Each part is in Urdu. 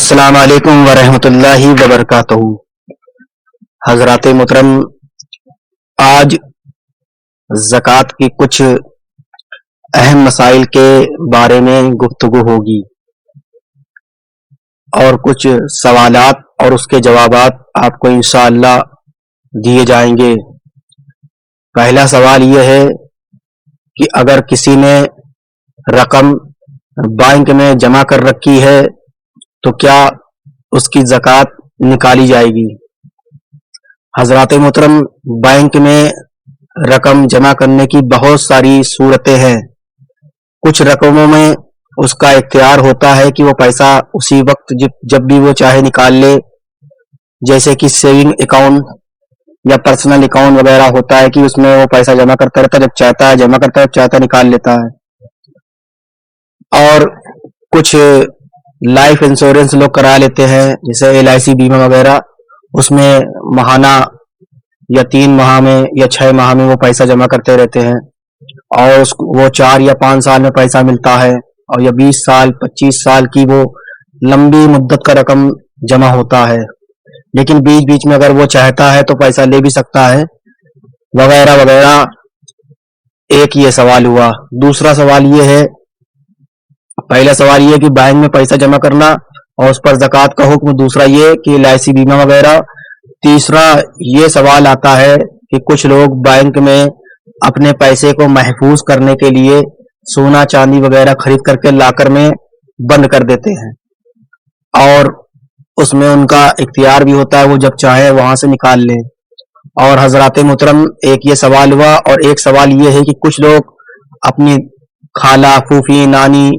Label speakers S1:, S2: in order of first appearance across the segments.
S1: السلام علیکم ورحمۃ اللہ وبرکاتہ۔ حضرات محترم، آج زکوٰۃ کی کچھ اہم مسائل کے بارے میں گفتگو ہوگی اور کچھ سوالات اور اس کے جوابات آپ کو انشاءاللہ دیے جائیں گے۔ پہلا سوال یہ ہے کہ اگر کسی نے رقم بینک میں جمع کر رکھی ہے تو کیا اس کی زکوٰۃ نکالی جائے گی؟ حضرات محترم، بینک میں رقم جمع کرنے کی بہت ساری صورتیں ہیں۔ کچھ رقموں میں اس کا اختیار ہوتا ہے کہ وہ پیسہ اسی وقت جب بھی وہ چاہے نکال لے، جیسے کہ سیونگ اکاؤنٹ یا پرسنل اکاؤنٹ وغیرہ ہوتا ہے کہ اس میں وہ پیسہ جمع کرتا رہتا، جب چاہتا ہے جمع کرتا ہے، جب چاہتا ہے نکال لیتا ہے۔ اور کچھ لائف انشورنس لوگ کرا لیتے ہیں، جیسے LIC بیمہ وغیرہ، اس میں ماہانہ یا 3 ماہ میں یا 6 ماہ میں وہ پیسہ جمع کرتے رہتے ہیں، اور وہ 4 یا 5 سال میں پیسہ ملتا ہے، اور یا 20 سال 25 سال کی وہ لمبی مدت کا رقم جمع ہوتا ہے۔ لیکن بیچ میں اگر وہ چاہتا ہے تو پیسہ لے بھی سکتا ہے، وغیرہ وغیرہ۔ ایک یہ سوال ہوا۔ دوسرا سوال یہ ہے، پہلا سوال یہ کہ بینک میں پیسہ جمع کرنا اور اس پر زکوٰۃ کا حکم، دوسرا یہ کہ LIC بیمہ وغیرہ۔ تیسرا یہ سوال آتا ہے کہ کچھ لوگ بینک میں اپنے پیسے کو محفوظ کرنے کے لیے سونا چاندی وغیرہ خرید کر کے لاکر میں بند کر دیتے ہیں، اور اس میں ان کا اختیار بھی ہوتا ہے، وہ جب چاہے وہاں سے نکال لیں۔ اور حضرات محترم، ایک یہ سوال ہوا، اور ایک سوال یہ ہے کہ کچھ لوگ اپنی خالہ، پھوپھی، نانی،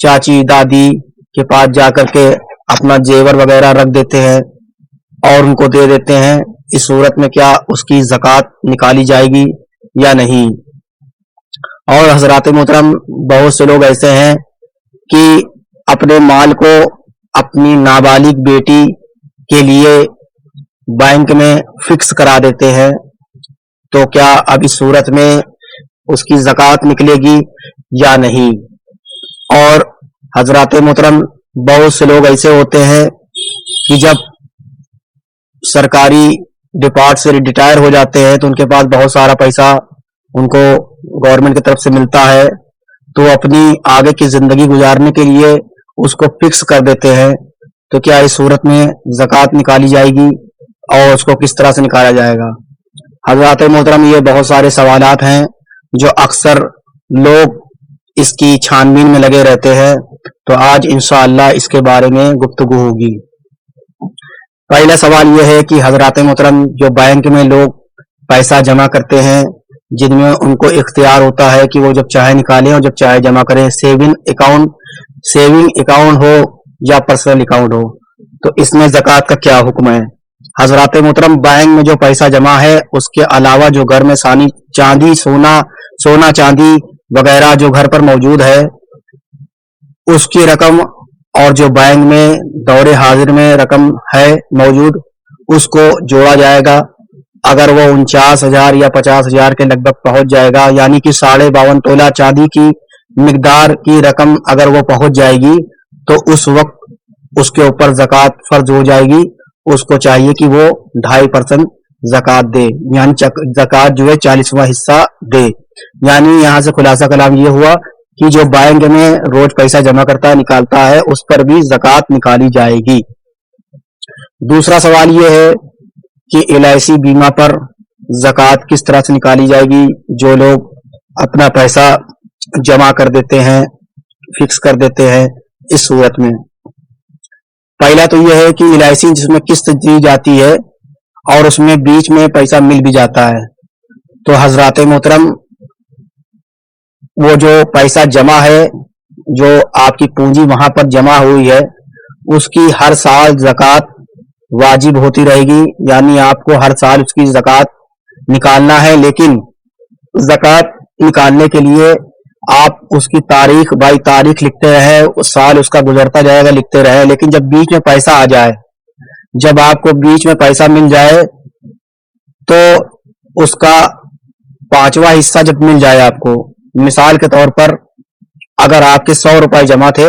S1: چاچی، دادی کے پاس جا کر کے اپنا زیور وغیرہ رکھ دیتے ہیں اور ان کو دے دیتے ہیں۔ اس صورت میں کیا اس کی زکوٰۃ نکالی جائے گی یا نہیں؟ اور حضرات محترم، بہت سے لوگ ایسے ہیں کہ اپنے مال کو اپنی نابالغ بیٹی کے لیے بینک میں فکس کرا دیتے ہیں، تو کیا اب اس صورت میں اس کی زکوٰۃ نکلے گی یا نہیں؟ اور حضرات محترم، بہت سے لوگ ایسے ہوتے ہیں کہ جب سرکاری ڈپارٹ سے ریٹائر ہو جاتے ہیں تو ان کے پاس بہت سارا پیسہ ان کو گورنمنٹ کی طرف سے ملتا ہے، تو اپنی آگے کی زندگی گزارنے کے لیے اس کو فکس کر دیتے ہیں۔ تو کیا اس صورت میں زکوٰۃ نکالی جائے گی اور اس کو کس طرح سے نکالا جائے گا؟ حضرات محترم، یہ بہت سارے سوالات ہیں جو اکثر لوگ اس کی چھان بین میں لگے رہتے ہیں، تو آج انشاءاللہ اس کے بارے میں گفتگو ہوگی۔ پہلا سوال یہ ہے کہ حضرات محترم، جو بینک میں لوگ پیسہ جمع کرتے ہیں، جن میں ان کو اختیار ہوتا ہے کہ وہ جب چاہے نکالیں اور جب چاہے جمع کریں، سیونگ اکاؤنٹ ہو یا پرسنل اکاؤنٹ ہو، تو اس میں زکوٰۃ کا کیا حکم ہے؟ حضرات محترم، بینک میں جو پیسہ جمع ہے، اس کے علاوہ جو گھر میں سونا چاندی وغیرہ جو گھر پر موجود ہے، اس کی رقم اور جو بینک میں دور حاضر میں رقم ہے موجود، اس کو جوڑا جائے گا۔ اگر وہ 49,000 یا 50,000 کے لگ بھگ پہنچ جائے گا، یعنی کہ 52.5 تولہ چاندی کی مقدار کی رقم اگر وہ پہنچ جائے گی، تو اس وقت اس کے اوپر زکوٰۃ فرض ہو جائے گی۔ اس کو چاہیے کہ وہ 2.5% زکوٰۃ دے، یعنی زکوٰۃ جو ہے 40واں حصہ دے۔ یعنی یہاں سے خلاصہ کلام یہ ہوا کہ جو بینک میں روز پیسہ جمع کرتا ہے، نکالتا ہے، اس پر بھی زکوٰۃ نکالی جائے گی۔ دوسرا سوال یہ ہے کہ LIC بیمہ پر زکوٰۃ کس طرح سے نکالی جائے گی؟ جو لوگ اپنا پیسہ جمع کر دیتے ہیں، فکس کر دیتے ہیں، اس صورت میں پہلا تو یہ ہے کہ LIC جس میں قسط دی جاتی ہے اور اس میں بیچ میں پیسہ مل بھی جاتا ہے، تو حضرات محترم، وہ جو پیسہ جمع ہے، جو آپ کی پونجی وہاں پر جمع ہوئی ہے، اس کی ہر سال زکوٰۃ واجب ہوتی رہے گی، یعنی آپ کو ہر سال اس کی زکوٰۃ نکالنا ہے۔ لیکن زکوٰۃ نکالنے کے لیے آپ اس کی تاریخ بائی تاریخ لکھتے رہے، اس سال اس کا گزرتا جائے گا، لکھتے رہے۔ لیکن جب بیچ میں پیسہ آ جائے، جب آپ کو بیچ میں پیسہ مل جائے، تو اس کا 5واں حصہ جب مل جائے آپ کو، مثال کے طور پر اگر آپ کے 100 روپے جمع تھے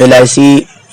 S1: LIC